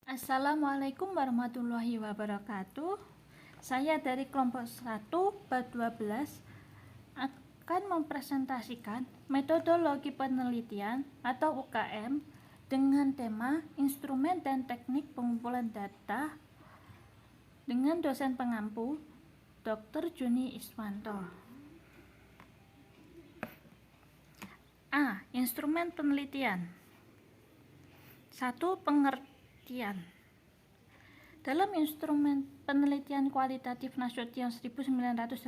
Assalamualaikum warahmatullahi wabarakatuh. Saya dari kelompok 1 bab 12 akan mempresentasikan metodologi penelitian atau UKM dengan tema instrumen dan teknik pengumpulan data dengan dosen pengampu Dr. Juni Iswanto. A. Instrumen penelitian. 1. Pengertian. Dalam instrumen penelitian kualitatif Nasution 1988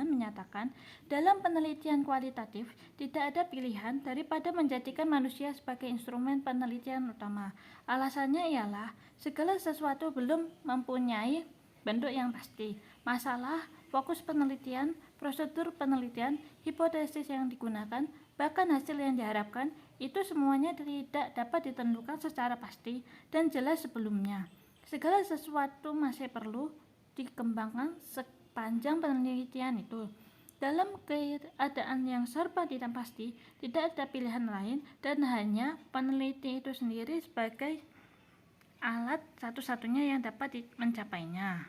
menyatakan, dalam penelitian kualitatif tidak ada pilihan daripada menjadikan manusia sebagai instrumen penelitian utama. Alasannya ialah segala sesuatu belum mempunyai bentuk yang pasti. Masalah, fokus penelitian, prosedur penelitian, hipotesis yang digunakan, bahkan hasil yang diharapkan, itu semuanya tidak dapat ditentukan secara pasti dan jelas sebelumnya. Segala sesuatu masih perlu dikembangkan sepanjang penelitian itu. Dalam keadaan yang serba tidak pasti, tidak ada pilihan lain dan hanya peneliti itu sendiri sebagai alat satu-satunya yang dapat mencapainya.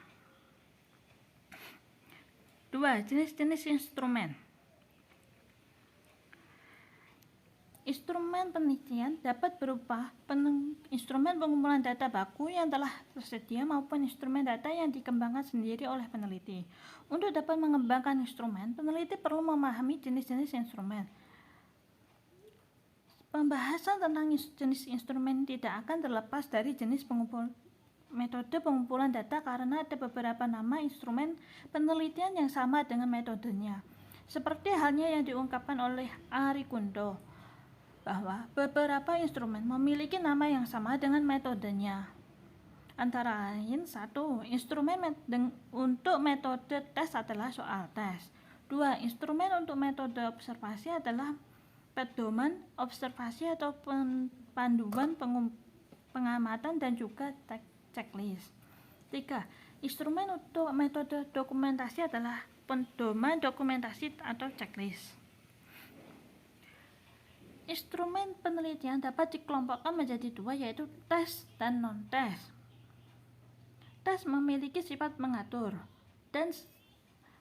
2. Jenis-jenis instrumen. Instrumen penelitian dapat berupa instrumen pengumpulan data baku yang telah tersedia maupun instrumen data yang dikembangkan sendiri oleh peneliti. Untuk dapat mengembangkan instrumen, peneliti perlu memahami jenis-jenis instrumen. Pembahasan tentang jenis instrumen tidak akan terlepas dari jenis metode pengumpulan data karena ada beberapa nama instrumen penelitian yang sama dengan metodenya. Seperti halnya yang diungkapkan oleh Arie Kondo, bahwa beberapa instrumen memiliki nama yang sama dengan metodenya. Antara lain, 1. Instrumen untuk metode tes adalah soal tes. 2. Instrumen untuk metode observasi adalah pedoman observasi atau panduan pengamatan dan juga checklist. 3. Instrumen untuk metode dokumentasi adalah pedoman dokumentasi atau checklist. Instrumen penelitian dapat dikelompokkan menjadi dua, yaitu tes dan non-tes. Tes memiliki sifat mengatur dan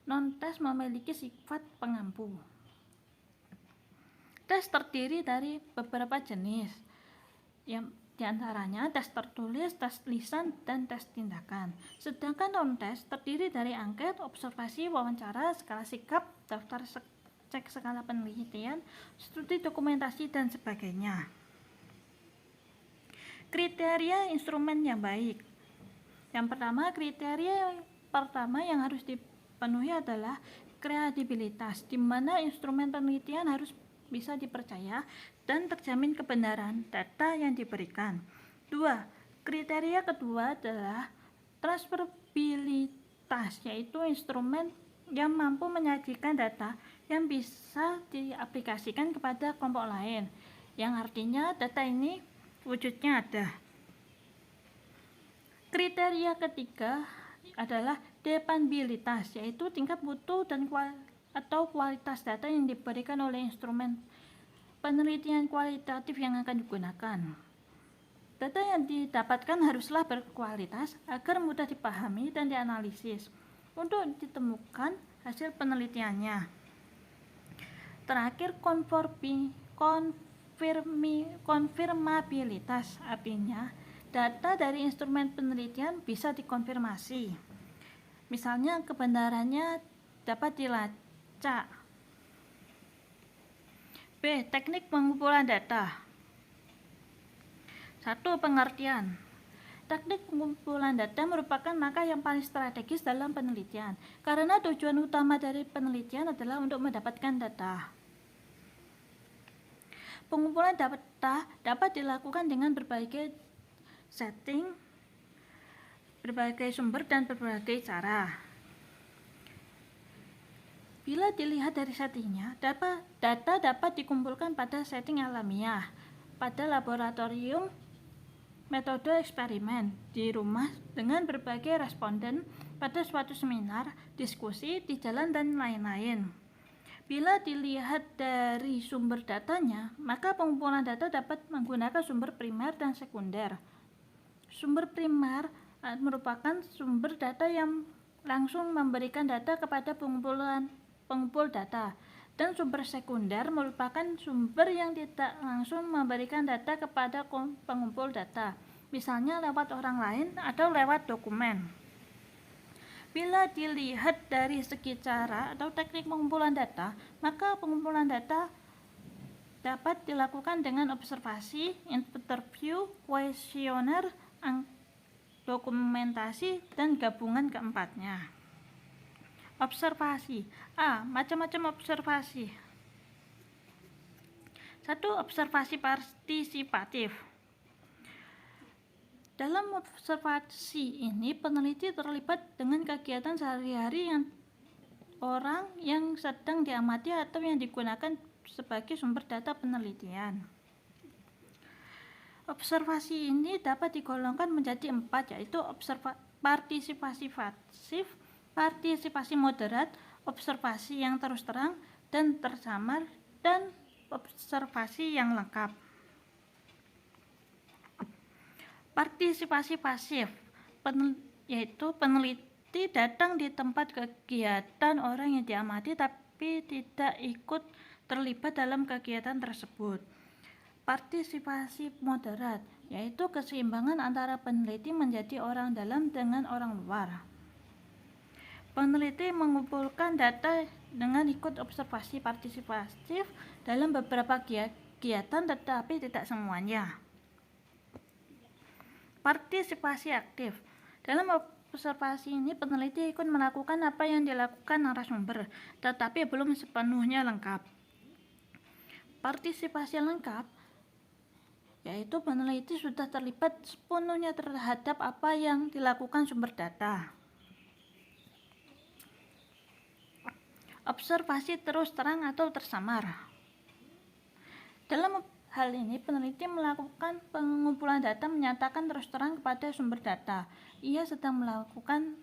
non-tes memiliki sifat pengampu. Tes terdiri dari beberapa jenis, yang diantaranya tes tertulis, tes lisan, dan tes tindakan. Sedangkan non-tes terdiri dari angket, observasi, wawancara, skala sikap, daftar cek skala penelitian, studi dokumentasi, dan sebagainya. Kriteria instrumen yang baik. Yang pertama, kriteria pertama yang harus dipenuhi adalah kredibilitas, di mana instrumen penelitian harus bisa dipercaya dan terjamin kebenaran data yang diberikan. 2. Kriteria kedua adalah transferabilitas, yaitu instrumen yang mampu menyajikan data yang bisa diaplikasikan kepada kelompok lain, yang artinya data ini wujudnya ada. Kriteria ketiga adalah dependabilitas, yaitu tingkat mutu dan kualitas data yang diberikan oleh instrumen penelitian kualitatif yang akan digunakan. Data yang didapatkan haruslah berkualitas agar mudah dipahami dan dianalisis untuk ditemukan hasil penelitiannya. Terakhir, konfirmabilitas, artinya data dari instrumen penelitian bisa dikonfirmasi. Misalnya kebenarannya dapat dilacak. B. Teknik pengumpulan data. 1. Pengertian. Teknik pengumpulan data merupakan langkah yang paling strategis dalam penelitian, karena tujuan utama dari penelitian adalah untuk mendapatkan data. Pengumpulan data dapat dilakukan dengan berbagai setting, berbagai sumber, dan berbagai cara. Bila dilihat dari settingnya, data dapat dikumpulkan pada setting alamiah, pada laboratorium, metode eksperimen, di rumah dengan berbagai responden, pada suatu seminar, diskusi, di jalan, dan lain-lain. Bila dilihat dari sumber datanya, maka pengumpulan data dapat menggunakan sumber primer dan sekunder. Sumber primer merupakan sumber data yang langsung memberikan data kepada pengumpul data, dan sumber sekunder merupakan sumber yang tidak langsung memberikan data kepada pengumpul data, misalnya lewat orang lain atau lewat dokumen. Bila dilihat dari segi cara atau teknik pengumpulan data, maka pengumpulan data dapat dilakukan dengan observasi, interview, kuesioner, dokumentasi, dan gabungan keempatnya. Observasi. Macam-macam observasi. 1. Observasi partisipatif. Dalam observasi ini, peneliti terlibat dengan kegiatan sehari-hari yang orang yang sedang diamati atau yang digunakan sebagai sumber data penelitian. Observasi ini dapat digolongkan menjadi 4, yaitu partisipasi pasif, partisipasi moderat, observasi yang terus terang dan tersamar, dan observasi yang lengkap. Partisipasi pasif, yaitu peneliti datang di tempat kegiatan orang yang diamati tapi tidak ikut terlibat dalam kegiatan tersebut. Partisipasi moderat, yaitu keseimbangan antara peneliti menjadi orang dalam dengan orang luar. Peneliti mengumpulkan data dengan ikut observasi partisipatif dalam beberapa kegiatan, tetapi tidak semuanya. Partisipasi aktif. Dalam observasi ini, peneliti ikut melakukan apa yang dilakukan narasumber, tetapi belum sepenuhnya lengkap. Partisipasi lengkap, yaitu peneliti sudah terlibat sepenuhnya terhadap apa yang dilakukan sumber data. Observasi terus terang atau tersamar. Dalam hal ini, peneliti melakukan pengumpulan data menyatakan terus terang kepada sumber data. Ia sedang melakukan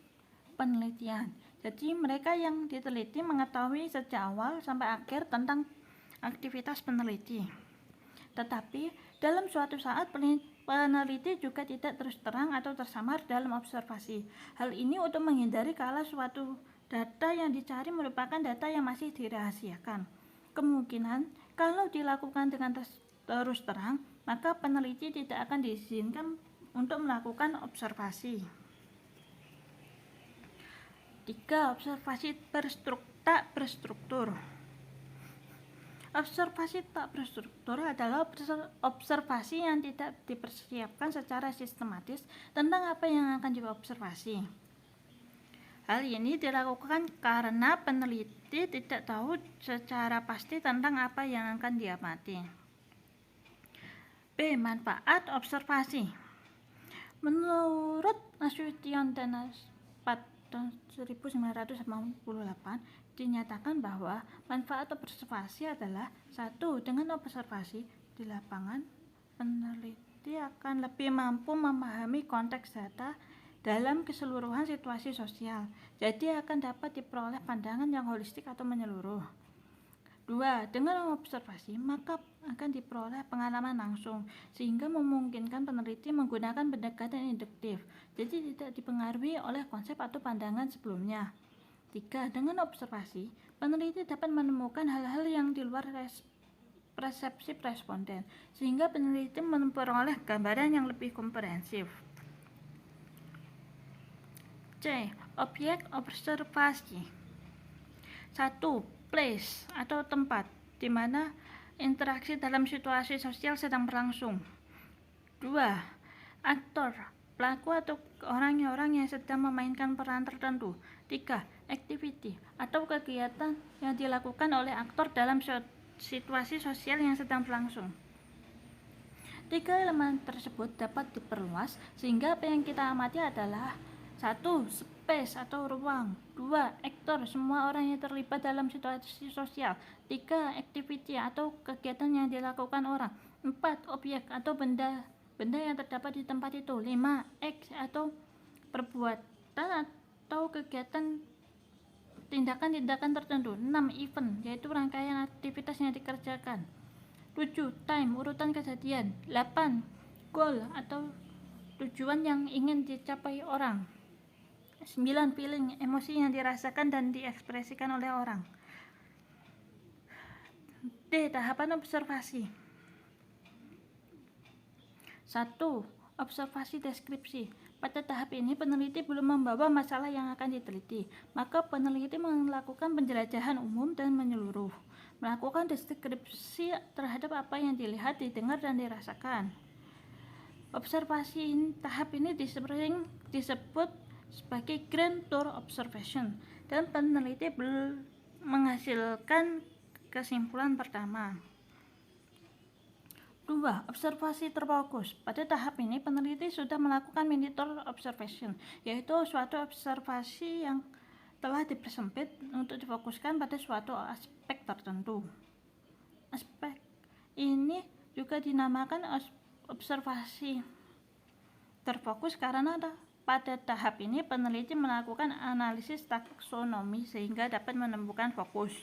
penelitian. Jadi mereka yang diteliti mengetahui sejak awal sampai akhir tentang aktivitas peneliti. Tetapi dalam suatu saat peneliti juga tidak terus terang atau tersamar dalam observasi. Hal ini untuk menghindari kalau suatu data yang dicari merupakan data yang masih dirahasiakan. Kemungkinan kalau dilakukan dengan terus terang, maka peneliti tidak akan diizinkan untuk melakukan observasi. 3. Observasi tak berstruktur. Observasi tak berstruktur adalah observasi yang tidak dipersiapkan secara sistematis tentang apa yang akan diobservasi. Hal ini dilakukan karena peneliti tidak tahu secara pasti tentang apa yang akan diamati. B. Manfaat observasi. Menurut Nasution dan Naspat tahun 1998, dinyatakan bahwa manfaat observasi adalah 1. Dengan observasi di lapangan, peneliti akan lebih mampu memahami konteks data dalam keseluruhan situasi sosial, jadi akan dapat diperoleh pandangan yang holistik atau menyeluruh. 2. Dengan observasi, maka akan diperoleh pengalaman langsung, sehingga memungkinkan peneliti menggunakan pendekatan induktif, jadi tidak dipengaruhi oleh konsep atau pandangan sebelumnya. 3. Dengan observasi, peneliti dapat menemukan hal-hal yang di luar persepsi responden, sehingga peneliti memperoleh gambaran yang lebih komprehensif. C. Objek observasi. 1. Place atau tempat, di mana interaksi dalam situasi sosial sedang berlangsung. 2. Aktor, pelaku atau orang-orang yang sedang memainkan peran tertentu. 3. Activity atau kegiatan yang dilakukan oleh aktor dalam situasi sosial yang sedang berlangsung. 3 elemen tersebut dapat diperluas sehingga apa yang kita amati adalah 1. Space atau ruang. 2. Aktor, semua orang yang terlibat dalam situasi sosial. 3. Activity atau kegiatan yang dilakukan orang. 4. Objek atau benda yang terdapat di tempat itu. 5. Act atau perbuatan atau kegiatan tindakan-tindakan tertentu. 6. Event, yaitu rangkaian aktivitas yang dikerjakan. 7. Time, urutan kejadian. 8. Goal atau tujuan yang ingin dicapai orang. 9. Feeling, emosi yang dirasakan dan diekspresikan oleh orang. D. Tahapan observasi. 1. Observasi deskripsi. Pada tahap ini peneliti belum membawa masalah yang akan diteliti, maka peneliti melakukan penjelajahan umum dan menyeluruh, melakukan deskripsi terhadap apa yang dilihat, didengar, dan dirasakan. Observasi tahap ini disebut sebagai Grand Tour Observation, dan peneliti belum menghasilkan kesimpulan pertama. 2. Observasi terfokus. Pada tahap ini peneliti sudah melakukan mini tour observation, yaitu suatu observasi yang telah dipersempit untuk difokuskan pada suatu aspek tertentu. Aspek ini juga dinamakan observasi terfokus karena pada tahap ini peneliti melakukan analisis taksonomi sehingga dapat menemukan fokus.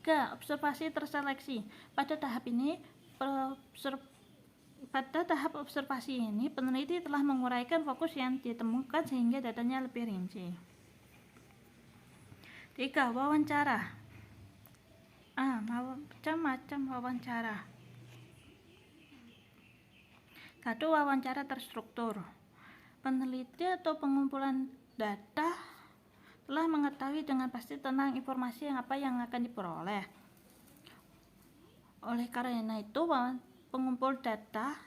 3. Observasi terseleksi. Pada tahap observasi ini peneliti telah menguraikan fokus yang ditemukan sehingga datanya lebih rinci. 3. Wawancara. Macam-macam wawancara. 1. Wawancara terstruktur. Peneliti atau pengumpulan data telah mengetahui dengan pasti tentang informasi apa yang akan diperoleh. Oleh karena itu, pengumpul data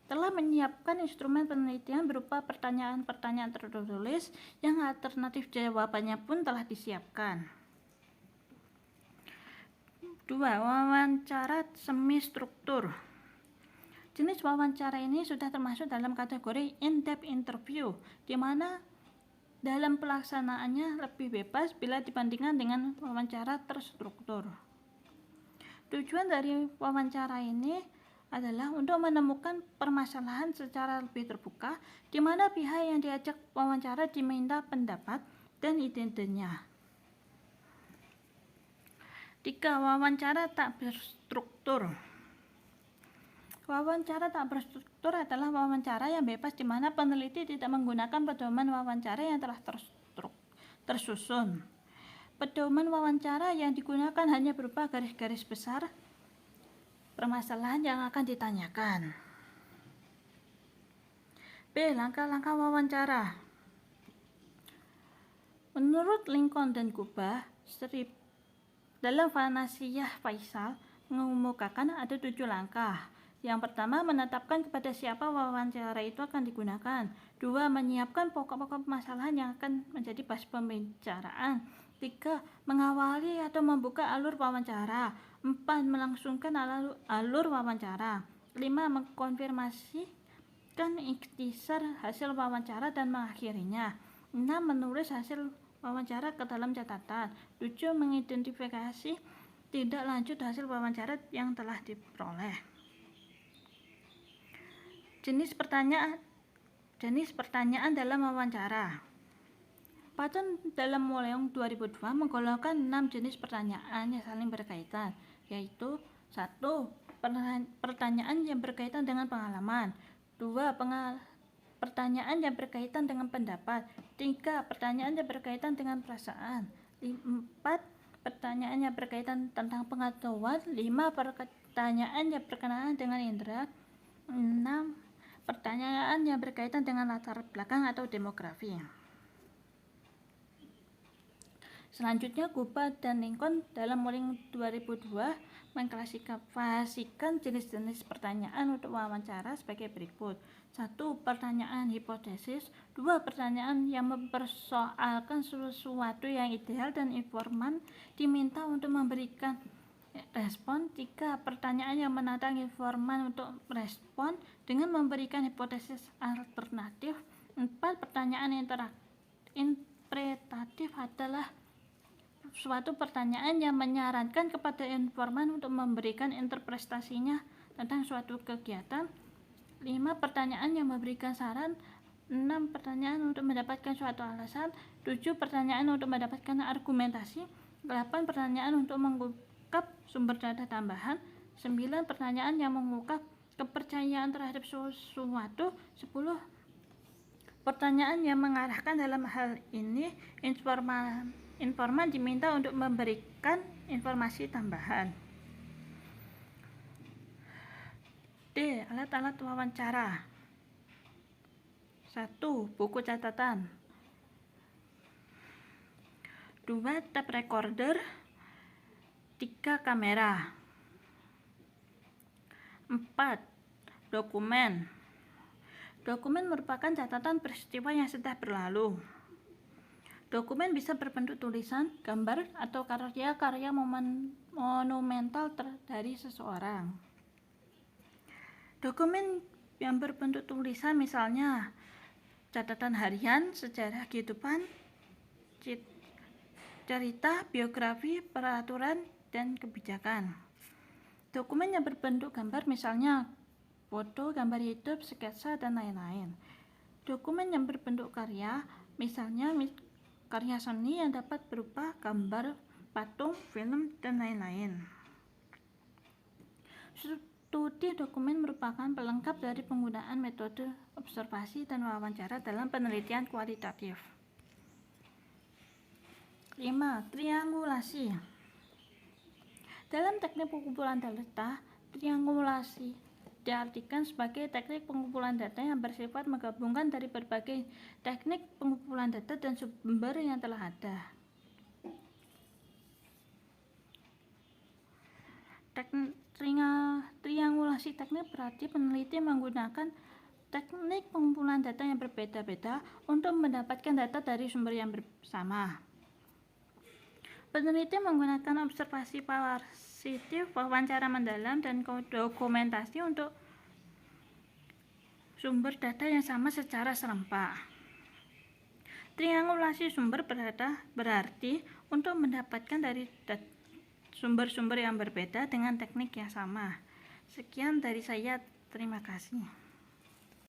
telah menyiapkan instrumen penelitian berupa pertanyaan-pertanyaan tertulis yang alternatif jawabannya pun telah disiapkan. 2. Wawancara semi struktur. Jenis wawancara ini sudah termasuk dalam kategori in-depth interview, di mana dalam pelaksanaannya lebih bebas bila dibandingkan dengan wawancara terstruktur. Tujuan dari wawancara ini adalah untuk menemukan permasalahan secara lebih terbuka, di mana pihak yang diajak wawancara diminta pendapat dan ide-idenya. 3. Wawancara tak berstruktur. Wawancara tak berstruktur adalah wawancara yang bebas di mana peneliti tidak menggunakan pedoman wawancara yang telah tersusun. Pedoman wawancara yang digunakan hanya berupa garis-garis besar permasalahan yang akan ditanyakan. B. Langkah-langkah wawancara. Menurut Lincoln dan Kuba, dalam Vanasiyah Faisal mengemukakan ada 7 langkah. Yang pertama, menetapkan kepada siapa wawancara itu akan digunakan. 2. Menyiapkan pokok-pokok permasalahan yang akan menjadi basis pembicaraan. 3. Mengawali atau membuka alur wawancara. 4. Melangsungkan alur wawancara. 5. Mengkonfirmasikan ikhtisar hasil wawancara dan mengakhirinya. 6. Menulis hasil wawancara ke dalam catatan. 7. Mengidentifikasi tindak lanjut hasil wawancara yang telah diperoleh. Jenis pertanyaan dalam wawancara. Patton dalam Woleong 2002 menggolongkan 6 jenis pertanyaan yang saling berkaitan, yaitu 1. Pertanyaan yang berkaitan dengan pengalaman. 2. Pertanyaan yang berkaitan dengan pendapat. 3. Pertanyaan yang berkaitan dengan perasaan. 4. Pertanyaan yang berkaitan tentang pengetahuan. 5. Pertanyaan yang berkenaan dengan indera. 6. Pertanyaan yang berkaitan dengan latar belakang atau demografi. Selanjutnya, Kuba dan Lincoln dalam Woleong 2002 mengklasifikasikan jenis-jenis pertanyaan untuk wawancara sebagai berikut. 1. Pertanyaan hipotesis. 2. Pertanyaan yang mempersoalkan sesuatu yang ideal dan informan diminta untuk memberikan respon. 3. Pertanyaan yang menantang informan untuk respon dengan memberikan hipotesis alternatif. 4. Pertanyaan interpretatif adalah suatu pertanyaan yang menyarankan kepada informan untuk memberikan interpretasinya tentang suatu kegiatan. 5. Pertanyaan yang memberikan saran. 6. Pertanyaan untuk mendapatkan suatu alasan. 7. Pertanyaan untuk mendapatkan argumentasi. 8. Pertanyaan untuk mengungkap sumber data tambahan. 9. Pertanyaan yang mengungkap kepercayaan terhadap sesuatu. 10. Pertanyaan yang mengarahkan. Dalam hal ini informan diminta untuk memberikan informasi tambahan. D. Alat-alat wawancara. 1. Buku catatan. 2. Tape recorder. 3. Kamera. 4. Dokumen. Dokumen merupakan catatan peristiwa yang sudah berlalu. Dokumen bisa berbentuk tulisan, gambar, atau karya-karya monumental dari seseorang. Dokumen yang berbentuk tulisan misalnya catatan harian, sejarah kehidupan, cerita, biografi, peraturan, dan kebijakan. Dokumen yang berbentuk gambar misalnya foto, gambar hidup, sketsa, dan lain-lain. Dokumen yang berbentuk karya misalnya karya seni yang dapat berupa gambar, patung, film, dan lain-lain. Studi dokumen merupakan pelengkap dari penggunaan metode observasi dan wawancara dalam penelitian kualitatif. 5. Triangulasi. Dalam teknik pengumpulan data, triangulasi diartikan sebagai teknik pengumpulan data yang bersifat menggabungkan dari berbagai teknik pengumpulan data dan sumber yang telah ada. Triangulasi teknik berarti peneliti menggunakan teknik pengumpulan data yang berbeda-beda untuk mendapatkan data dari sumber yang bersama. Peneliti menggunakan observasi kualitatif, wawancara mendalam, dan dokumentasi untuk sumber data yang sama secara serempak. Triangulasi sumber berarti untuk mendapatkan dari sumber-sumber yang berbeda dengan teknik yang sama. Sekian dari saya, terima kasih.